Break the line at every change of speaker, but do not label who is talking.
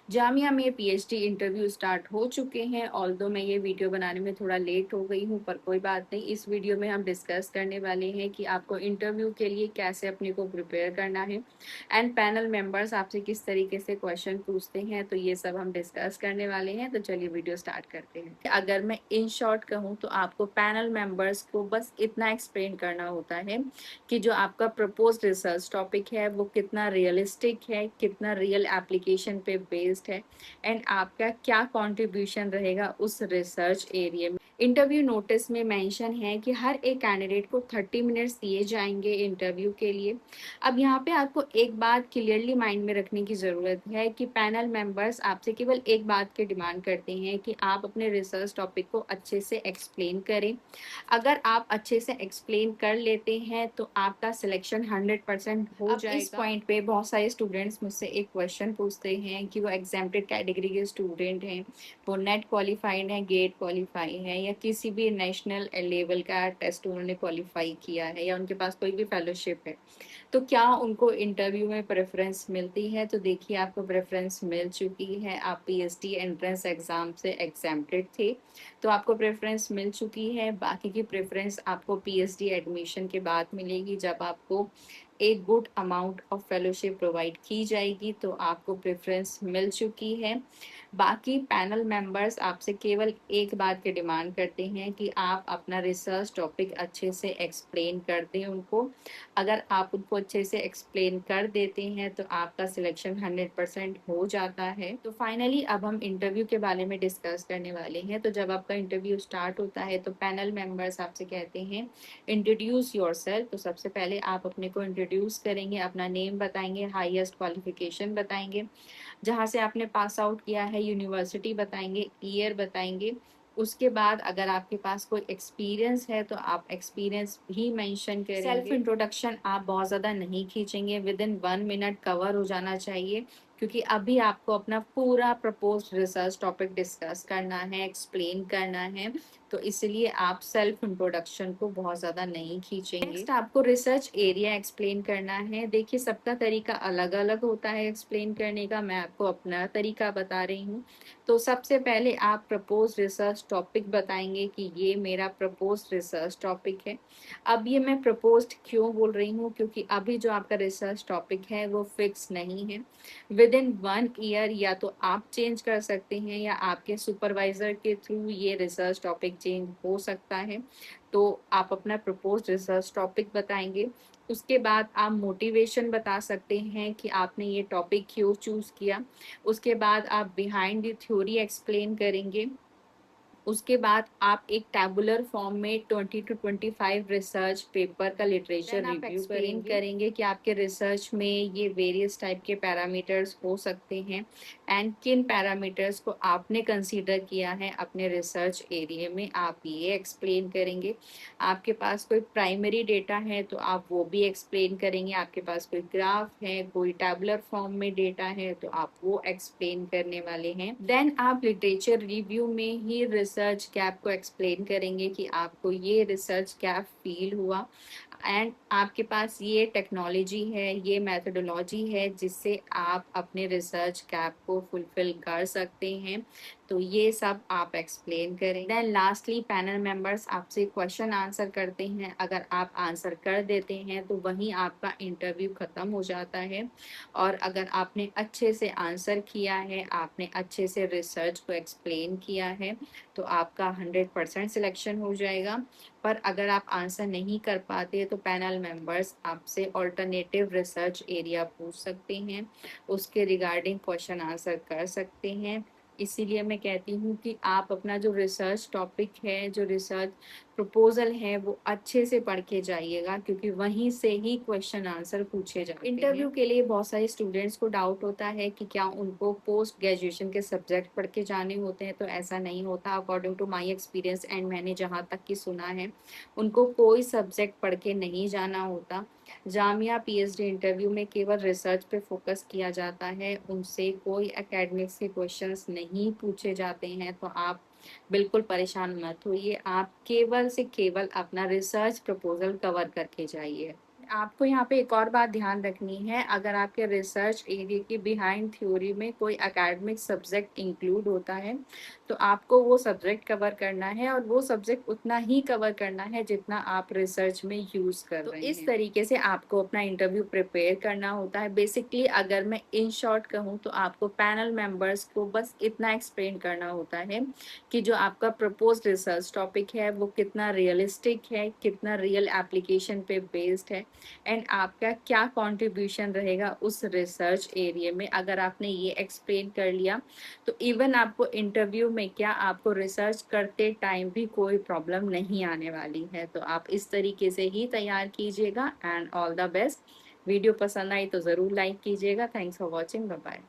जामिया में PhD interview start हो चुके हैं। ऑल्दो मैं ये वीडियो बनाने में थोड़ा लेट हो गई हूँ, पर कोई बात नहीं। इस वीडियो में हम डिस्कस करने वाले हैं कि आपको इंटरव्यू के लिए कैसे अपने को प्रिपेयर करना है एंड पैनल मेंबर्स आपसे किस तरीके से क्वेश्चन पूछते हैं, तो ये सब हम डिस्कस करने वाले हैं। तो चलिए वीडियो स्टार्ट करते हैं। अगर मैं इन शॉर्ट कहूँ तो आपको पैनल मेंबर्स को बस इतना एक्सप्लेन करना होता है कि जो आपका प्रपोज्ड रिसर्च टॉपिक है वो कितना रियलिस्टिक है, कितना रियल एप्लीकेशन पे बेस्ड है एंड आपका क्या कंट्रीब्यूशन रहेगा उस रिसर्च एरिया में। इंटरव्यू नोटिस में मेंशन है कि हर एक कैंडिडेट को 30 मिनट्स दिए जाएंगे इंटरव्यू के लिए। अब यहाँ पे आपको एक बात क्लियरली माइंड में रखने की ज़रूरत है कि पैनल मेंबर्स आपसे केवल एक बात की डिमांड करते हैं कि आप अपने रिसर्च टॉपिक को अच्छे से एक्सप्लेन करें। अगर आप अच्छे से एक्सप्लेन कर लेते हैं तो आपका सिलेक्शन 100% हो जाएगा। इस पॉइंट पे बहुत सारे स्टूडेंट्स मुझसे एक क्वेश्चन पूछते हैं कि वो एग्जेम्प्टेड कैटेगरी के स्टूडेंट हैं, वो नेट क्वालिफाइड है, गेट क्वालिफाई है, या किसी भी नेशनल लेवल का टेस्ट उन्होंने क्वालिफाई किया है, या उनके पास कोई भी फेलोशिप है, तो क्या उनको इंटरव्यू में प्रेफरेंस मिलती है। तो देखिए आपको प्रेफरेंस मिल चुकी है। आप पीएचडी एंट्रेंस एग्जाम से एग्जेम्प्टेड थे तो आपको प्रेफरेंस मिल चुकी है। बाकी की प्रेफरेंस आपको पीएचडी एडमिशन के बाद मिलेगी, जब आपको एक good amount of fellowship provide की जाएगी तो आपको प्रेफरेंस मिल चुकी है। बाकी पैनल मेंबर्स आपसे केवल एक बात की डिमांड करते हैं कि आप अपना रिसर्च टॉपिक अच्छे से एक्सप्लेन कर दें उनको। अगर आप उनको अच्छे से एक्सप्लेन कर देते हैं तो आपका सिलेक्शन 100% हो जाता है। तो फाइनली अब हम इंटरव्यू के बारे में डिस्कस करने वाले हैं। तो जब आपका इंटरव्यू स्टार्ट होता है तो पैनल मेंबर्स आपसे कहते हैं इंट्रोड्यूस योरसेल्फ। तो सबसे पहले आप अपने को इंट्रोड्यूस करेंगे, अपना नेम बताएंगे, हाईएस्ट क्वालिफिकेशन बताएंगे, जहाँ से आपने पास आउट किया है, यूनिवर्सिटी बताएंगे, ईयर बताएंगे। उसके बाद अगर आपके पास कोई एक्सपीरियंस है तो आप एक्सपीरियंस भी मेंशन करेंगे। सेल्फ इंट्रोडक्शन आप बहुत ज़्यादा नहीं खींचेंगे, विद इन 1 मिनट कवर हो जाना चाहिए, क्योंकि अभी आपको अपना पूरा प्रपोज्ड रिसर्च टॉपिक डिस्कस करना है, एक्सप्लेन करना है, तो इसलिए आप सेल्फ इंट्रोडक्शन को बहुत ज़्यादा नहीं खींचेंगे। नेक्स्ट आपको रिसर्च एरिया एक्सप्लेन करना है। देखिए सबका तरीका अलग अलग होता है एक्सप्लेन करने का, मैं आपको अपना तरीका बता रही हूँ। तो सबसे पहले आप प्रपोज रिसर्च टॉपिक बताएंगे कि ये मेरा प्रपोज रिसर्च टॉपिक है। अब ये मैं प्रपोज्ड क्यों बोल रही हूँ, क्योंकि अभी जो आपका रिसर्च टॉपिक है वो फिक्स नहीं है। विद इन 1 ईयर या तो आप चेंज कर सकते हैं या आपके सुपरवाइजर के थ्रू ये रिसर्च टॉपिक चेंज हो सकता है। तो आप अपना प्रपोज्ड रिसर्च टॉपिक बताएंगे। उसके बाद आप मोटिवेशन बता सकते हैं कि आपने ये टॉपिक क्यों चूज किया। उसके बाद आप बिहाइंड द थ्योरी एक्सप्लेन करेंगे। उसके बाद आप एक टैबुलर फॉर्म में 20 to 25 रिसर्च पेपर का लिटरेचर रिव्यू करेंगे कि आपके रिसर्च में ये वेरियस टाइप के पैरामीटर्स हो सकते हैं एंड किन पैरामीटर्स को आपने कंसीडर किया है अपने रिसर्च एरिया में, आप ये एक्सप्लेन करेंगे। आपके पास कोई प्राइमरी डेटा है तो आप वो भी एक्सप्लेन करेंगे। आपके पास कोई ग्राफ है, कोई टैबुलर फॉर्म में डेटा है तो आप वो एक्सप्लेन करने वाले हैं। देन आप लिटरेचर रिव्यू में ही रिसर्च गैप को एक्सप्लेन करेंगे कि आपको ये रिसर्च गैप फील हुआ एंड आपके पास ये टेक्नोलॉजी है, ये मेथोडोलॉजी है जिससे आप अपने रिसर्च गैप को फुलफिल कर सकते हैं। तो ये सब आप एक्सप्लेन करें। देन लास्टली पैनल मेंबर्स आपसे क्वेश्चन आंसर करते हैं। अगर आप आंसर कर देते हैं तो वहीं आपका इंटरव्यू खत्म हो जाता है। और अगर आपने अच्छे से आंसर किया है, आपने अच्छे से रिसर्च को एक्सप्लेन किया है, तो आपका 100% सिलेक्शन हो जाएगा। पर अगर आप आंसर नहीं कर पाते तो पैनल मेंबर्स आपसे ऑल्टरनेटिव रिसर्च एरिया पूछ सकते हैं, उसके रिगार्डिंग क्वेश्चन आंसर कर सकते हैं। इसीलिए मैं कहती हूँ कि आप अपना जो रिसर्च टॉपिक है, जो रिसर्च प्रपोजल है, वो अच्छे से पढ़ के जाइएगा, क्योंकि वहीं से ही क्वेश्चन आंसर पूछे जाते हैं। इंटरव्यू के लिए बहुत सारे स्टूडेंट्स को डाउट होता है कि क्या उनको पोस्ट ग्रेजुएशन के सब्जेक्ट पढ़ के जाने होते हैं, तो ऐसा नहीं होता। According to my experience and मैंने जहाँ तक की सुना है, उनको कोई सब्जेक्ट पढ़ के नहीं जाना होता। जामिया पीएचडी इंटरव्यू में केवल रिसर्च पे फोकस किया जाता है, उनसे कोई एकेडमिक्स के क्वेश्चंस नहीं पूछे जाते हैं। तो आप बिल्कुल परेशान मत होइए, आप केवल से केवल अपना रिसर्च प्रपोजल कवर करके जाइए। आपको यहाँ पे एक और बात ध्यान रखनी है, अगर आपके रिसर्च एरिया की बिहाइंड थ्योरी में कोई एकेडमिक सब्जेक्ट इंक्लूड होता है, तो आपको वो सब्जेक्ट कवर करना है और वो सब्जेक्ट उतना ही कवर करना है जितना आप रिसर्च में यूज कर रहे हैं। तो इस तरीके से आपको अपना इंटरव्यू प्रिपेयर करना होता है। बेसिकली अगर मैं इन शॉर्ट कहूँ तो आपको पैनल मेंबर्स को बस इतना एक्सप्लेन करना होता है कि जो आपका प्रपोज रिसर्च टॉपिक है वो कितना रियलिस्टिक है, कितना रियल एप्लीकेशन पे बेस्ड है, एंड आपका क्या कंट्रीब्यूशन रहेगा उस रिसर्च एरिया में। अगर आपने ये एक्सप्लेन कर लिया तो इवन आपको इंटरव्यू में क्या, आपको रिसर्च करते टाइम भी कोई प्रॉब्लम नहीं आने वाली है। तो आप इस तरीके से ही तैयार कीजिएगा and all the best. Video पसंद आई तो ज़रूर लाइक कीजिएगा। Thanks for watching, bye bye.